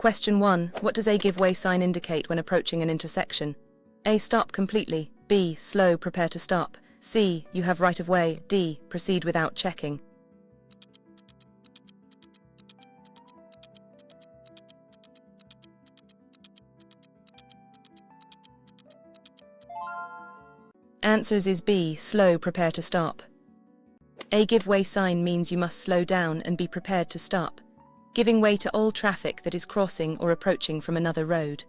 Question 1. What does a give way sign indicate when approaching an intersection? A. Stop completely. B. Slow, prepare to stop. C. You have right of way. D. Proceed without checking. Answers is B. Slow, prepare to stop. A give way sign means you must slow down and be prepared to stop, giving way to all traffic that is crossing or approaching from another road.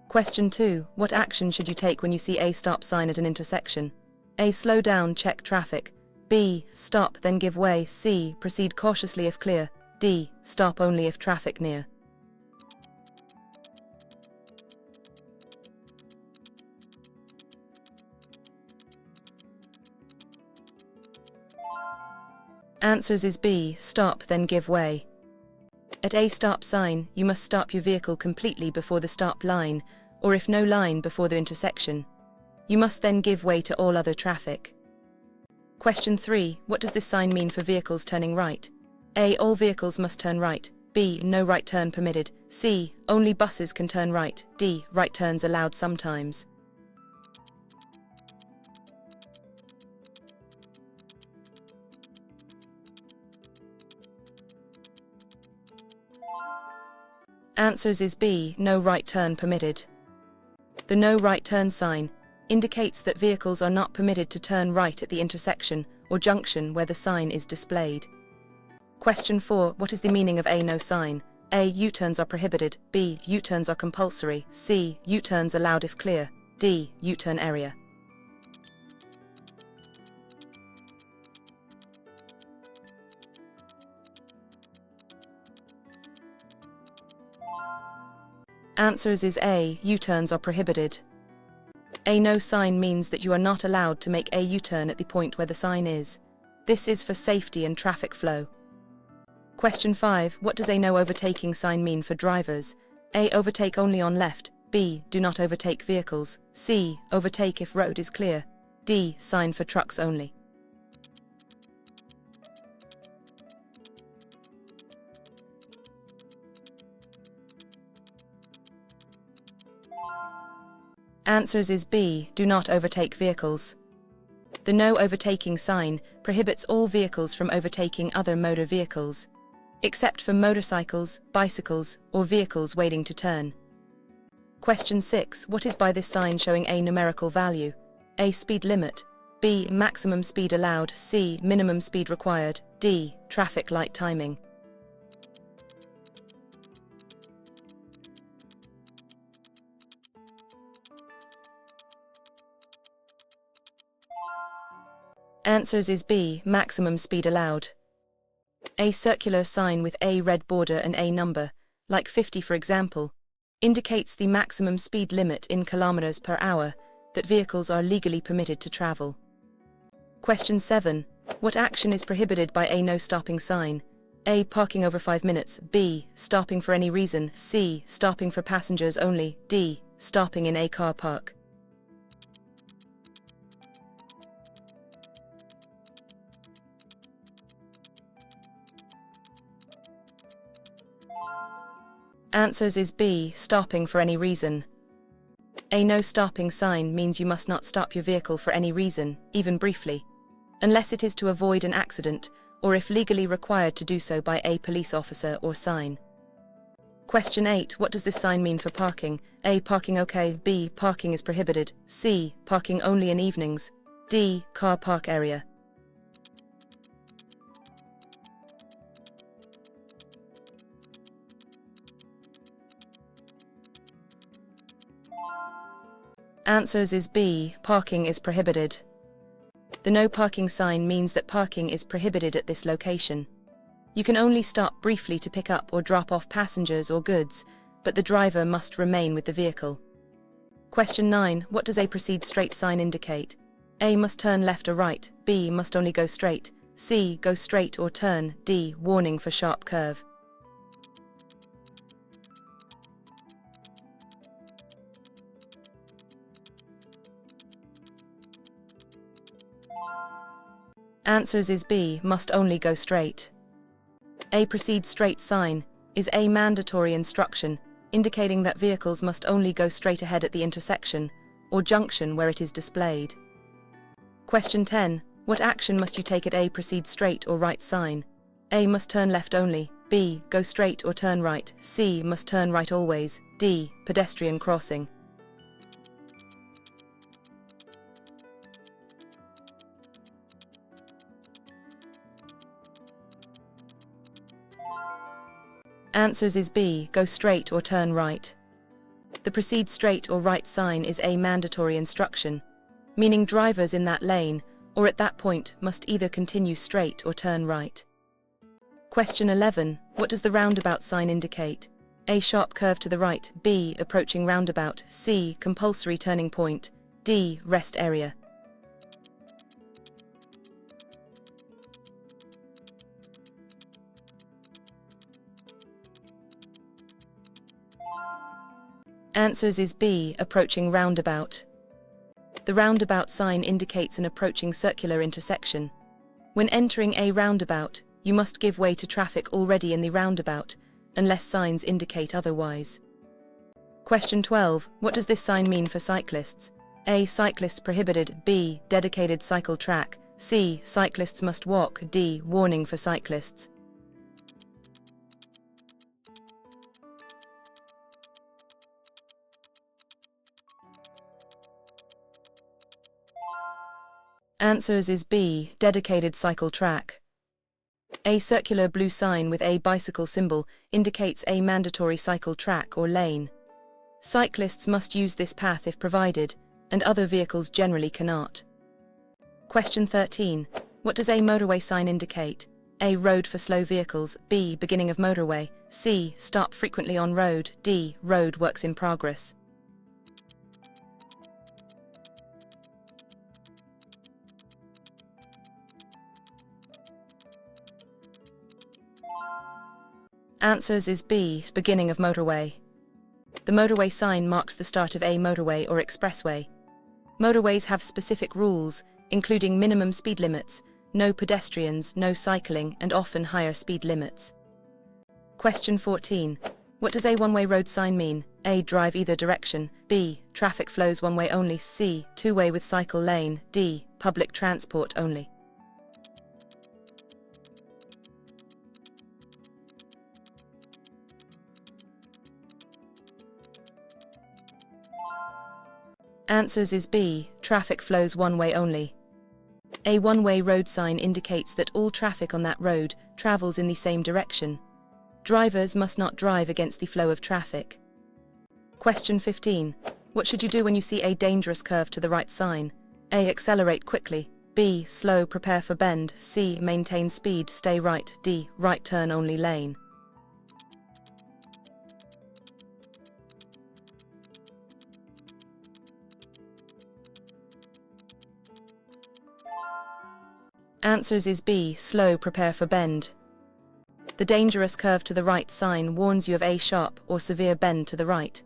Question 2. What action should you take when you see a stop sign at an intersection? A. Slow down, check traffic. B. Stop, then give way. C. Proceed cautiously if clear. D. Stop only if traffic near. Answers is B. Stop, then give way. At a stop sign, you must stop your vehicle completely before the stop line, or if no line before the intersection. You must then give way to all other traffic. Question 3. What does this sign mean for vehicles turning right? A. All vehicles must turn right. B. No right turn permitted. C. Only buses can turn right. D. Right turns allowed sometimes. Answers is B. No right turn permitted. The no right turn sign indicates that vehicles are not permitted to turn right at the intersection or junction where the sign is displayed. Question 4. What is the meaning of a no sign? A. U-turns are prohibited. B. U-turns are compulsory. C. U-turns allowed if clear. D. U-turn area. Answers is A. U-turns are prohibited. A no sign means that you are not allowed to make a U-turn at the point where the sign is. This is for safety and traffic flow. Question 5. What does a no overtaking sign mean for drivers? A. Overtake only on left. B. Do not overtake vehicles. C. Overtake if road is clear. D. Sign for trucks only. Answers is B. Do not overtake vehicles. The no overtaking sign prohibits all vehicles from overtaking other motor vehicles, except for motorcycles, bicycles, or vehicles waiting to turn. Question 6. What is by this sign showing a numerical value? A. Speed limit. B. Maximum speed allowed. C. Minimum speed required. D. Traffic light timing. Answers is B. Maximum speed allowed. A circular sign with a red border and a number, like 50 for example, indicates the maximum speed limit in kilometers per hour that vehicles are legally permitted to travel. Question 7. What action is prohibited by a no stopping sign? A. Parking over 5 minutes. B. Stopping for any reason. C. Stopping for passengers only. D. Stopping in a car park. Answers is B. Stopping for any reason. A no stopping sign means you must not stop your vehicle for any reason, even briefly, unless it is to avoid an accident or if legally required to do so by a police officer or sign. Question 8. What does this sign mean for parking? A. Parking okay. B. Parking is prohibited. C. Parking only in evenings. D. Car park area. Answers is B. Parking is prohibited. The no parking sign means that parking is prohibited at this location. You can only stop briefly to pick up or drop off passengers or goods, but the driver must remain with the vehicle. Question 9. What does a proceed straight sign indicate? A. Must turn left or right. B. Must only go straight. C. Go straight or turn. D. Warning for sharp curve. Answers is B. Must only go straight. A proceed straight sign is A. Mandatory instruction, indicating that vehicles must only go straight ahead at the intersection or junction where it is displayed. Question 10. What action must you take at A. Proceed straight or right sign? A. Must turn left only. B. Go straight or turn right. C. Must turn right always. D. Pedestrian crossing. Answers is B. Go straight or turn right. The proceed straight or right sign is a mandatory instruction, meaning drivers in that lane or at that point must either continue straight or turn right. Question 11. What does the roundabout sign indicate? A. Sharp curve to the right. B. Approaching roundabout. C. Compulsory turning point. D. Rest area. Answers is B. Approaching roundabout. The roundabout sign indicates an approaching circular intersection. When entering a roundabout, you must give way to traffic already in the roundabout, unless signs indicate otherwise. Question 12. What does this sign mean for cyclists? A. Cyclists prohibited. B. Dedicated cycle track. C. Cyclists must walk. D. Warning for cyclists. Answers is B. Dedicated cycle track. A circular blue sign with a bicycle symbol indicates a mandatory cycle track or lane. Cyclists must use this path if provided, and other vehicles generally cannot. Question 13. What does a motorway sign indicate? A. Road for slow vehicles. B. Beginning of motorway. C. Stop frequently on road. D. Road works in progress. Answers is B. Beginning of motorway. The motorway sign marks the start of a motorway or expressway. Motorways have specific rules, including minimum speed limits, no pedestrians, no cycling, and often higher speed limits. Question 14. What does a one-way road sign mean? A. Drive either direction. B. Traffic flows one way only. C. Two-way with cycle lane. D. Public transport only. Answers is B. Traffic flows one way only. A one-way road sign indicates that all traffic on that road travels in the same direction. Drivers must not drive against the flow of traffic. Question 15. What should you do when you see a dangerous curve to the right sign? A. Accelerate quickly. B. Slow, prepare for bend. C. Maintain speed, stay right. D. Right turn only lane. Answers is B. Slow, prepare for bend. The dangerous curve to the right sign warns you of a sharp or severe bend to the right.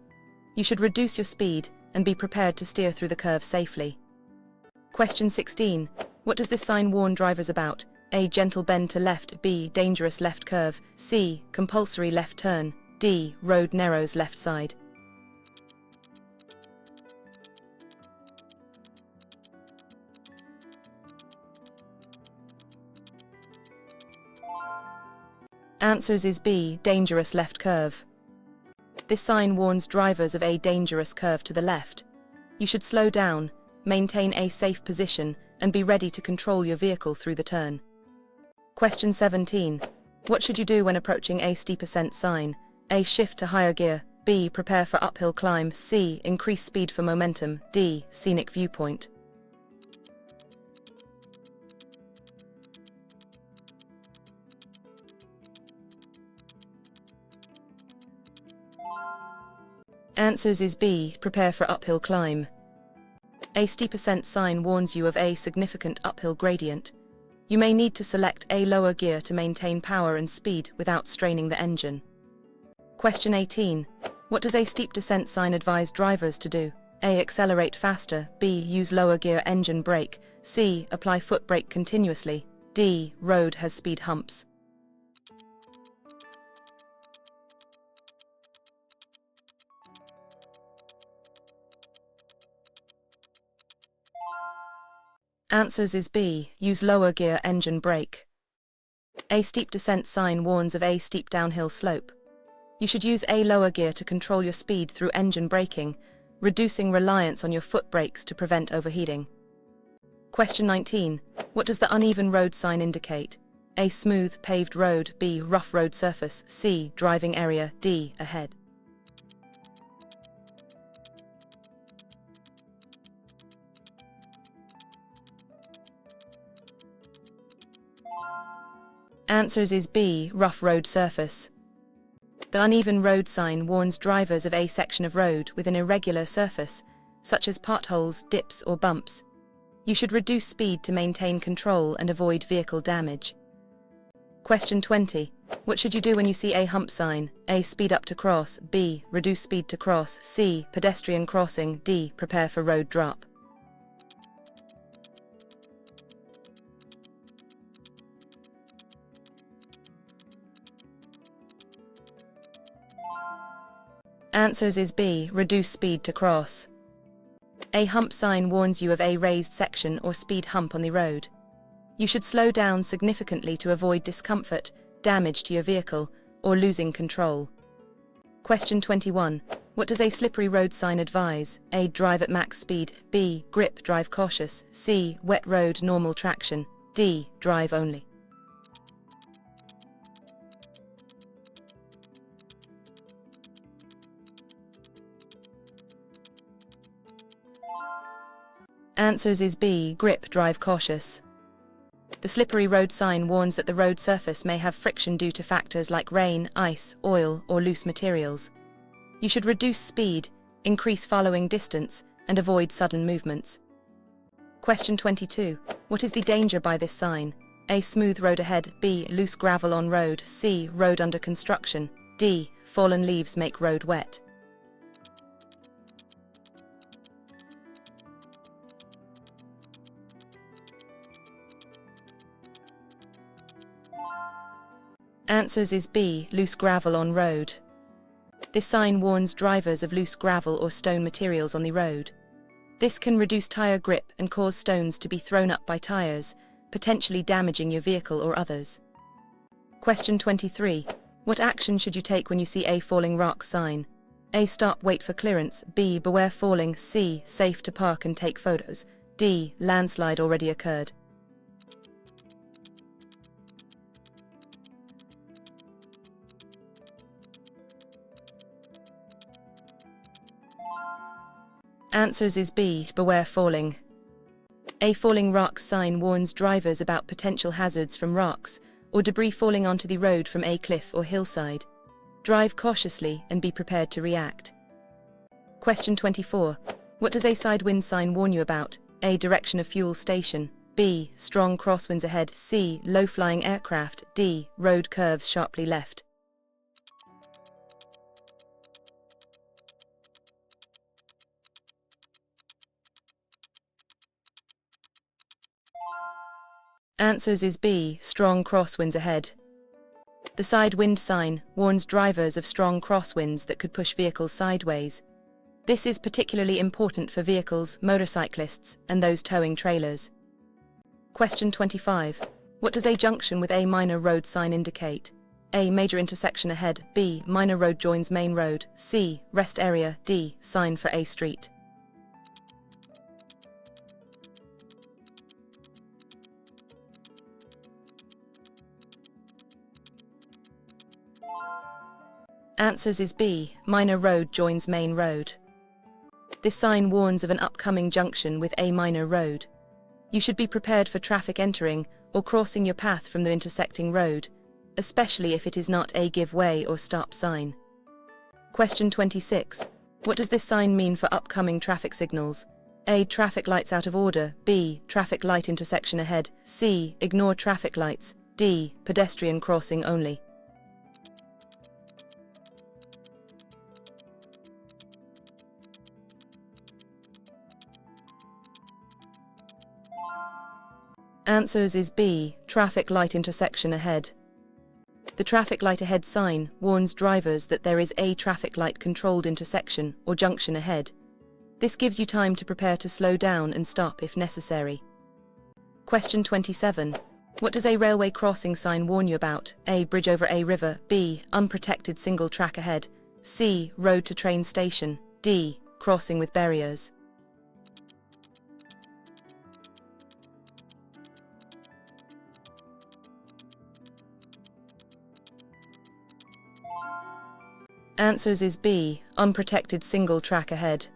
You should reduce your speed and be prepared to steer through the curve safely. Question 16. What does this sign warn drivers about? A. Gentle bend to left. B. Dangerous left curve. C. Compulsory left turn. D. Road narrows left side. Answers is B. Dangerous left curve. This sign warns drivers of a dangerous curve to the left. You should slow down, maintain a safe position, and be ready to control your vehicle through the turn. Question 17. What should you do when approaching a steep ascent sign? A. Shift to higher gear. B. Prepare for uphill climb. C. Increase speed for momentum. D. Scenic viewpoint. Answers is B. Prepare for uphill climb. A steep ascent sign warns you of a significant uphill gradient. You may need to select a lower gear to maintain power and speed without straining the engine. Question 18. What does a steep descent sign advise drivers to do? A. Accelerate faster. B. Use lower gear engine brake. C. Apply foot brake continuously. D. Road has speed humps. Answers is B. Use lower gear engine brake. A steep descent sign warns of a steep downhill slope. You should use a lower gear to control your speed through engine braking, reducing reliance on your foot brakes to prevent overheating. Question 19. What does the uneven road sign indicate? A. Smooth, paved road. B. Rough road surface. C. Driving area. D. Ahead. Answers is B. Rough road surface. The uneven road sign warns drivers of a section of road with an irregular surface, such as potholes, dips, or bumps. You should reduce speed to maintain control and avoid vehicle damage. Question 20. What should you do when you see a hump sign? A. Speed up to cross. B. Reduce speed to cross. C. Pedestrian crossing. D. Prepare for road drop. Answers is B. Reduce speed to cross. A hump sign warns you of a raised section or speed hump on the road. You should slow down significantly to avoid discomfort, damage to your vehicle, or losing control. Question 21. What does a slippery road sign advise? A. Drive at max speed. B. Grip, drive cautious. C. Wet road, normal traction. D. Drive only. Answers is B. Grip, drive cautious. The slippery road sign warns that the road surface may have friction due to factors like rain, ice, oil, or loose materials. You should reduce speed, increase following distance, and avoid sudden movements. Question 22. What is the danger by this sign? A. Smooth road ahead. B. Loose gravel on road. C. Road under construction. D. Fallen leaves make road wet. Answers is B. Loose gravel on road. This sign warns drivers of loose gravel or stone materials on the road. This can reduce tire grip and cause stones to be thrown up by tires, potentially damaging your vehicle or others. Question 23. What action should you take when you see a falling rock sign? A. Stop, wait for clearance. B. Beware falling. C. Safe to park and take photos. D. Landslide already occurred. Answers is B. Beware falling. A falling rock sign warns drivers about potential hazards from rocks or debris falling onto the road from a cliff or hillside. Drive cautiously and be prepared to react. Question 24. What does a side wind sign warn you about? A. Direction of fuel station. B. Strong crosswinds ahead. C. Low-flying aircraft. D. Road curves sharply left. Answers is B. Strong crosswinds ahead. The side wind sign warns drivers of strong crosswinds that could push vehicles sideways. This is particularly important for vehicles, motorcyclists, and those towing trailers. Question 25. What does a junction with a minor road sign indicate? A. Major intersection ahead. B. Minor road joins main road. C. Rest area. D. Sign for a street. Answers is B. Minor road joins main road. This sign warns of an upcoming junction with a minor road. You should be prepared for traffic entering or crossing your path from the intersecting road, especially if it is not a give way or stop sign. Question 26. What does this sign mean for upcoming traffic signals? A. Traffic lights out of order. B. Traffic light intersection ahead. C. Ignore traffic lights. D. Pedestrian crossing only. Answers is B. Traffic light intersection ahead. The traffic light ahead sign warns drivers that there is a traffic light controlled intersection or junction ahead. This gives you time to prepare to slow down and stop if necessary. Question 27. What does a railway crossing sign warn you about? A. Bridge over a river. B. Unprotected single track ahead. C. Road to train station. D. Crossing with barriers. Answers is B. Unprotected single track ahead.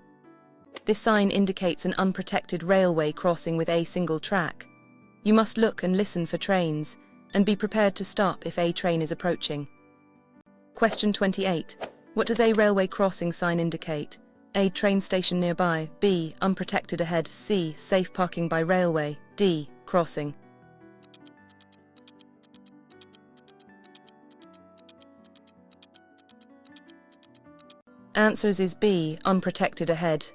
This sign indicates an unprotected railway crossing with a single track. You must look and listen for trains, and be prepared to stop if a train is approaching. Question 28. What does a railway crossing sign indicate? A. Train station nearby. B. Unprotected ahead. C. Safe parking by railway. D. Crossing. Answers is B. Unprotected ahead.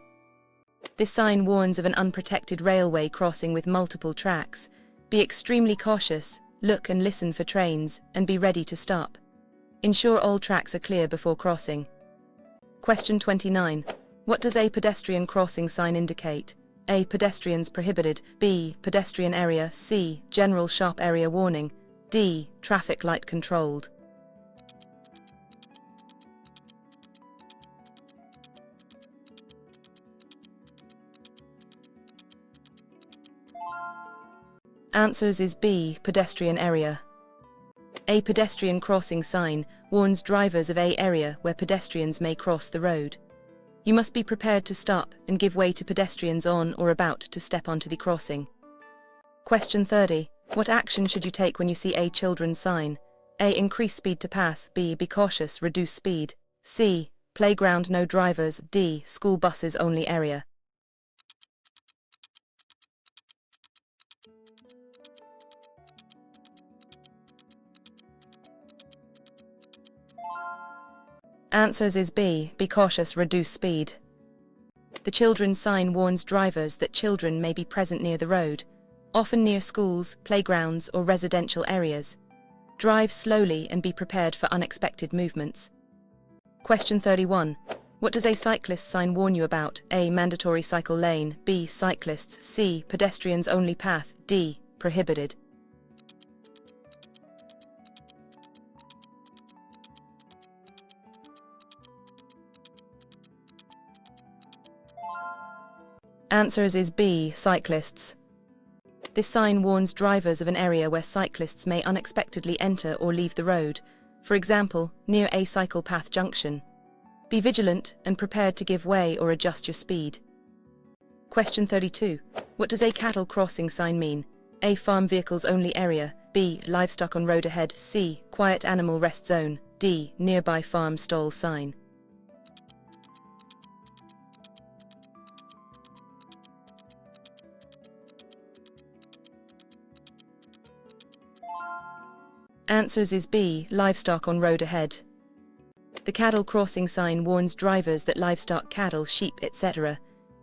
This sign warns of an unprotected railway crossing with multiple tracks. Be extremely cautious, look and listen for trains, and be ready to stop. Ensure all tracks are clear before crossing. Question 29. What does a pedestrian crossing sign indicate? A. Pedestrians prohibited. B. Pedestrian area. C. General sharp area warning. D. Traffic light controlled. Answers is B. Pedestrian area. A pedestrian crossing sign warns drivers of a area where pedestrians may cross the road. You must be prepared to stop and give way to pedestrians on or about to step onto the crossing. Question 30. What action should you take when you see a children's sign? A. Increase speed to pass. B. Be cautious, reduce speed. C. Playground, no drivers. D. School buses only area. Answers is B. Be cautious, reduce speed. The children's sign warns drivers that children may be present near the road, often near schools, playgrounds, or residential areas. Drive slowly and be prepared for unexpected movements. Question 31. What does a cyclist sign warn you about? A. Mandatory cycle lane. B. Cyclists. C. Pedestrians only path. D. Prohibited. Answers is B. Cyclists. This sign warns drivers of an area where cyclists may unexpectedly enter or leave the road, for example, near a cycle path junction. Be vigilant and prepared to give way or adjust your speed. Question 32. What does a cattle crossing sign mean? A. Farm vehicles only area. B. Livestock on road ahead. C. Quiet animal rest zone. D. Nearby farm stall sign. Answers is B. Livestock on road ahead. The cattle crossing sign warns drivers that livestock, cattle, sheep, etc.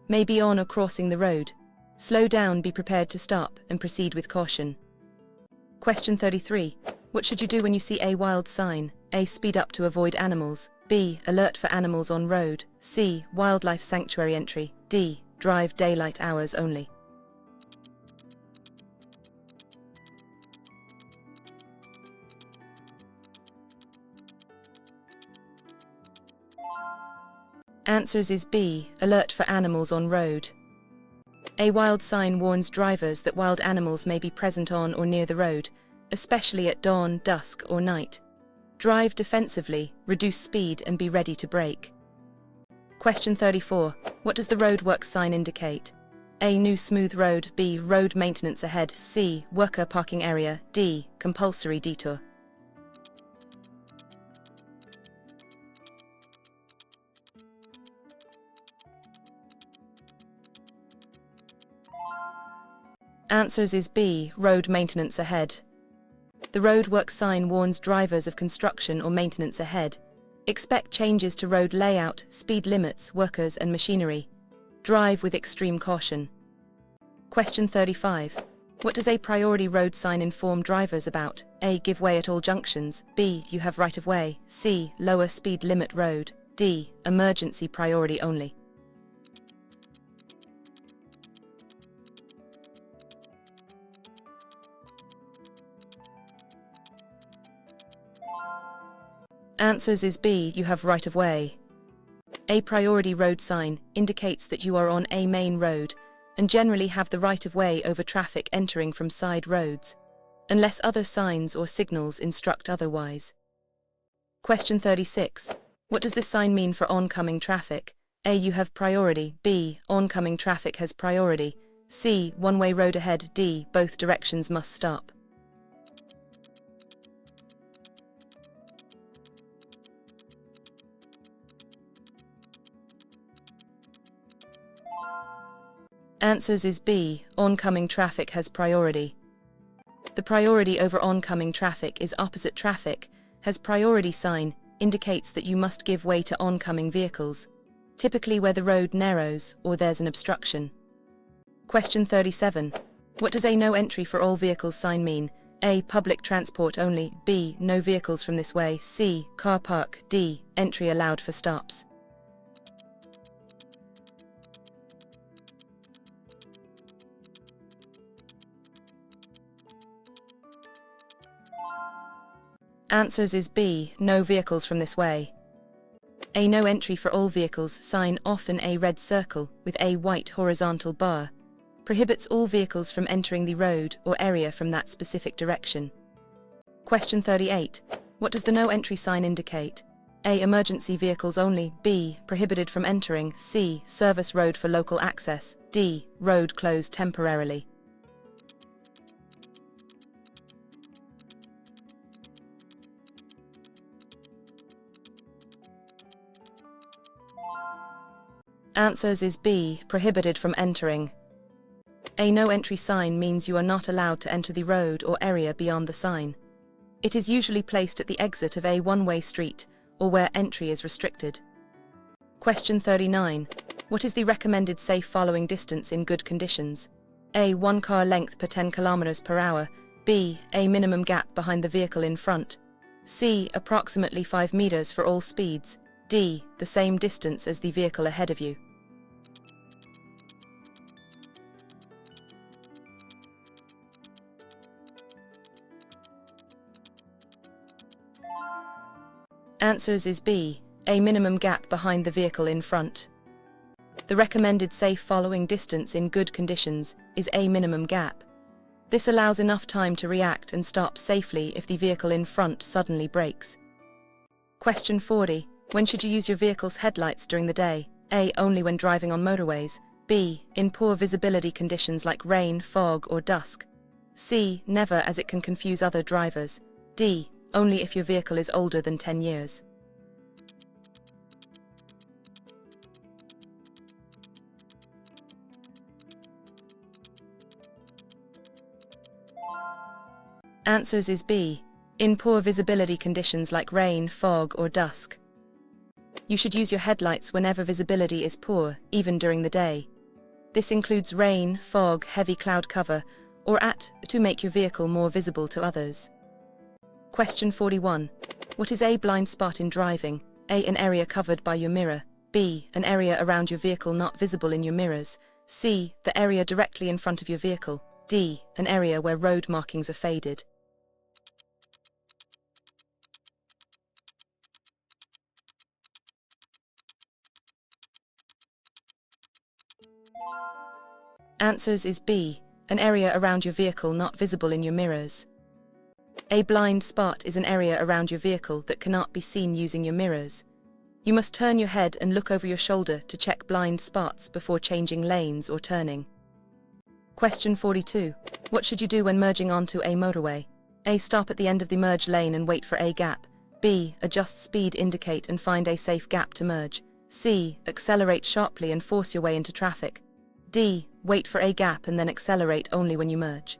may be on or crossing the road. Slow down, be prepared to stop, and proceed with caution. Question 33. What should you do when you see a wild sign? A. Speed up to avoid animals. B. Alert for animals on road. C. Wildlife sanctuary entry. D. Drive daylight hours only. Answers is B. Alert for animals on road. A wild sign warns drivers that wild animals may be present on or near the road, especially at dawn, dusk, or night. Drive defensively, reduce speed, and be ready to brake. Question 34. What does the roadworks sign indicate? A. New smooth road. B. Road maintenance ahead. C. Worker parking area. D. Compulsory detour. Answers is B. Road maintenance ahead. The roadworks sign warns drivers of construction or maintenance ahead. Expect changes to road layout, speed limits, workers and machinery. Drive with extreme caution. Question 35. What does a priority road sign inform drivers about? A. Give way at all junctions. B. You have right of way. C. Lower speed limit road. D. Emergency priority only. Answers is B. You have right of way. A priority road sign indicates that you are on a main road and generally have the right of way over traffic entering from side roads, unless other signs or signals instruct otherwise. Question 36. What does this sign mean for oncoming traffic? A. You have priority. B. Oncoming traffic has priority. C. One-way road ahead. D. Both directions must stop. Answers is B. Oncoming traffic has priority. The priority over oncoming traffic is opposite traffic, has priority sign, indicates that you must give way to oncoming vehicles, typically where the road narrows or there's an obstruction. Question 37. What does a no entry for all vehicles sign mean? A. Public transport only. B. No vehicles from this way. C. Car park. D. Entry allowed for stops. Answers is B. No vehicles from this way. A no entry for all vehicles sign, often a red circle with a white horizontal bar, prohibits all vehicles from entering the road or area from that specific direction. Question 38. What does the no entry sign indicate? A. Emergency vehicles only. B. Prohibited from entering. C. Service road for local access. D. Road closed temporarily. Answers is B. Prohibited from entering. A no entry sign means you are not allowed to enter the road or area beyond the sign. It is usually placed at the exit of a one-way street or where entry is restricted. Question 39. What is the recommended safe following distance in good conditions? A. 1 car length per 10 km per hour. B. A minimum gap behind the vehicle in front. C. Approximately 5 meters for all speeds. D. The same distance as the vehicle ahead of you. Answers is B. A minimum gap behind the vehicle in front. The recommended safe following distance in good conditions is a minimum gap. This allows enough time to react and stop safely if the vehicle in front suddenly brakes. Question 40. When should you use your vehicle's headlights during the day? A. Only when driving on motorways. B. In poor visibility conditions like rain, fog, or dusk. C. Never, as it can confuse other drivers. D. Only if your vehicle is older than 10 years. Answers is B. In poor visibility conditions like rain, fog, or dusk. You should use your headlights whenever visibility is poor, even during the day. This includes rain, fog, heavy cloud cover, or to make your vehicle more visible to others. Question 41. What is a blind spot in driving? A. An area covered by your mirror. B. An area around your vehicle not visible in your mirrors. C. The area directly in front of your vehicle. D. An area where road markings are faded. Answers is B. An area around your vehicle not visible in your mirrors. A blind spot is an area around your vehicle that cannot be seen using your mirrors. You must turn your head and look over your shoulder to check blind spots before changing lanes or turning. Question 42. What should you do when merging onto a motorway? A. Stop at the end of the merge lane and wait for a gap. B. Adjust speed, indicate and find a safe gap to merge. C. Accelerate sharply and force your way into traffic. D. Wait for a gap and then accelerate only when you merge.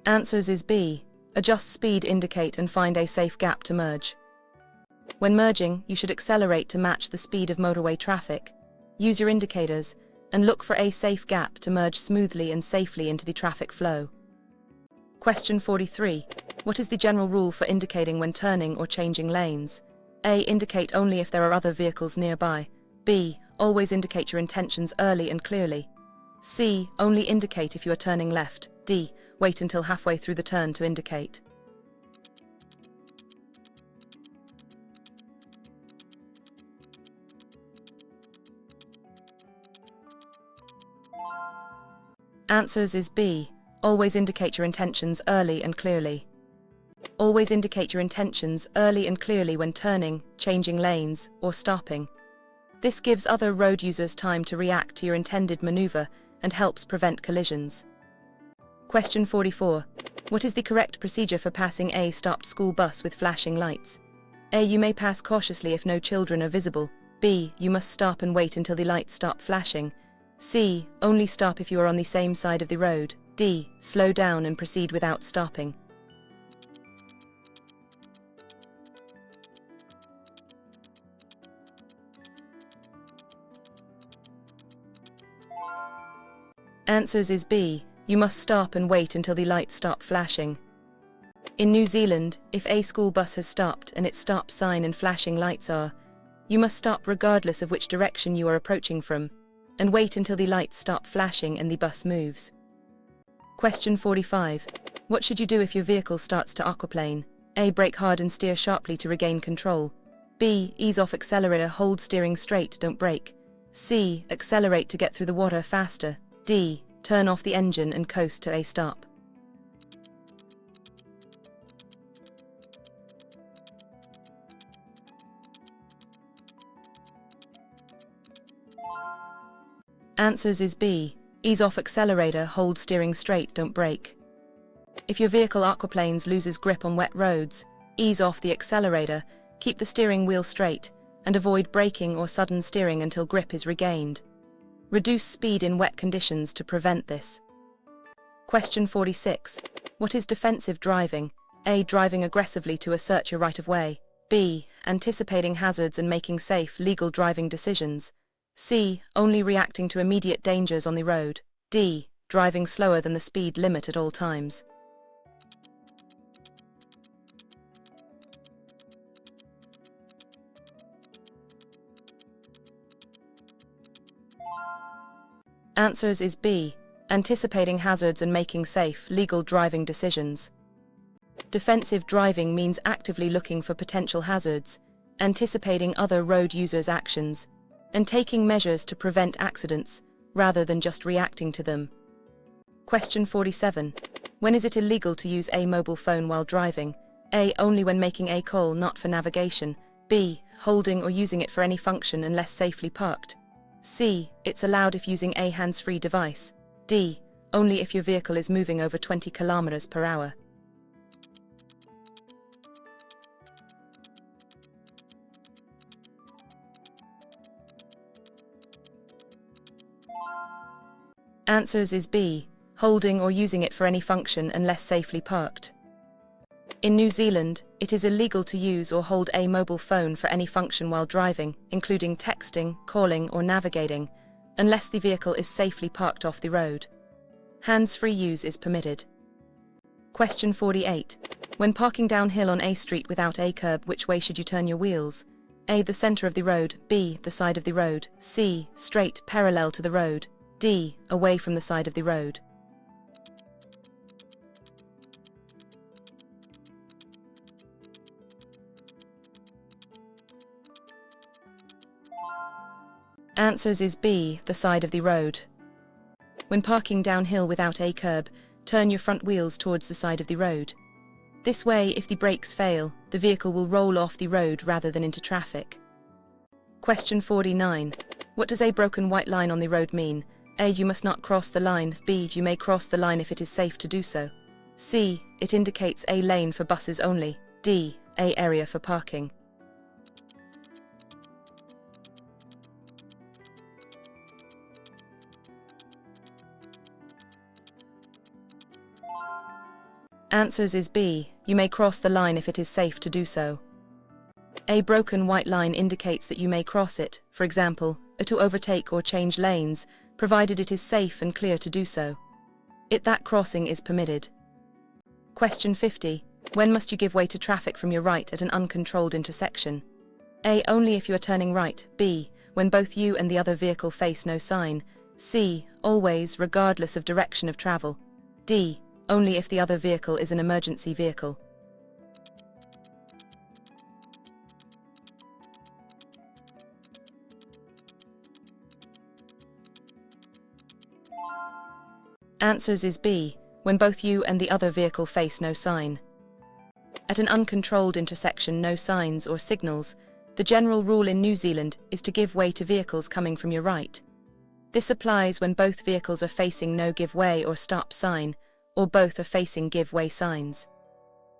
Answers is B. Adjust speed, indicate and find a safe gap to merge. When merging, you should accelerate to match the speed of motorway traffic. Use your indicators and look for a safe gap to merge smoothly and safely into the traffic flow. Question 43. What is the general rule for indicating when turning or changing lanes? A. Indicate only if there are other vehicles nearby. B. Always indicate your intentions early and clearly. C. Only indicate if you are turning left. D. Wait until halfway through the turn to indicate. Answers is B. Always indicate your intentions early and clearly. Always indicate your intentions early and clearly when turning, changing lanes, or stopping. This gives other road users time to react to your intended maneuver and helps prevent collisions. Question 44. What is the correct procedure for passing a stopped school bus with flashing lights? A. You may pass cautiously if no children are visible. B. You must stop and wait until the lights stop flashing. C. Only stop if you are on the same side of the road. D. Slow down and proceed without stopping. Answers is B. You must stop and wait until the lights stop flashing. In New Zealand, if a school bus has stopped and its stop sign and flashing lights are, you must stop regardless of which direction you are approaching from, and wait until the lights stop flashing and the bus moves. Question 45. What should you do if your vehicle starts to aquaplane? A. Brake hard and steer sharply to regain control. B. Ease off accelerator, hold steering straight, don't brake. C. Accelerate to get through the water faster. D. Turn off the engine and coast to a stop. Answers is B. Ease off accelerator, hold steering straight, don't brake. If your vehicle aquaplanes, loses grip on wet roads, ease off the accelerator, keep the steering wheel straight, and avoid braking or sudden steering until grip is regained. Reduce speed in wet conditions to prevent this. Question 46. What is defensive driving? A. Driving aggressively to assert your right of way. B. Anticipating hazards and making safe, legal driving decisions. C. Only reacting to immediate dangers on the road. D. Driving slower than the speed limit at all times. Answers is B. Anticipating hazards and making safe, legal driving decisions. Defensive driving means actively looking for potential hazards, anticipating other road users' actions, and taking measures to prevent accidents, rather than just reacting to them. Question 47. When is it illegal to use a mobile phone while driving? A. Only when making a call, not for navigation. B. Holding or using it for any function unless safely parked. C. It's allowed if using a hands-free device. D. Only if your vehicle is moving over 20 km per hour. Answers is B. Holding or using it for any function unless safely parked. In New Zealand, it is illegal to use or hold a mobile phone for any function while driving, including texting, calling, or navigating, unless the vehicle is safely parked off the road. Hands-free use is permitted. Question 48. When parking downhill on a street without a curb, which way should you turn your wheels? A. The center of the road. B. The side of the road. C. Straight, parallel to the road. D. Away from the side of the road. Answers is B. The side of the road. When parking downhill without a curb, turn your front wheels towards the side of the road. This way, if the brakes fail, the vehicle will roll off the road rather than into traffic. Question 49. What does a broken white line on the road mean? A. You must not cross the line. B. You may cross the line if it is safe to do so. C. It indicates a lane for buses only. D. A area for parking. Answers is B. You may cross the line if it is safe to do so. A broken white line indicates that you may cross it, for example, to overtake or change lanes, provided it is safe and clear to do so. That crossing is permitted. Question 50. When must you give way to traffic from your right at an uncontrolled intersection? A. Only if you are turning right. B. when both you and the other vehicle face no sign. C. Always, regardless of direction of travel. D. Only if the other vehicle is an emergency vehicle. Answers is B. When both you and the other vehicle face no sign. At an uncontrolled intersection, no signs or signals, the general rule in New Zealand is to give way to vehicles coming from your right. This applies when both vehicles are facing no give way or stop sign, or both are facing give way signs.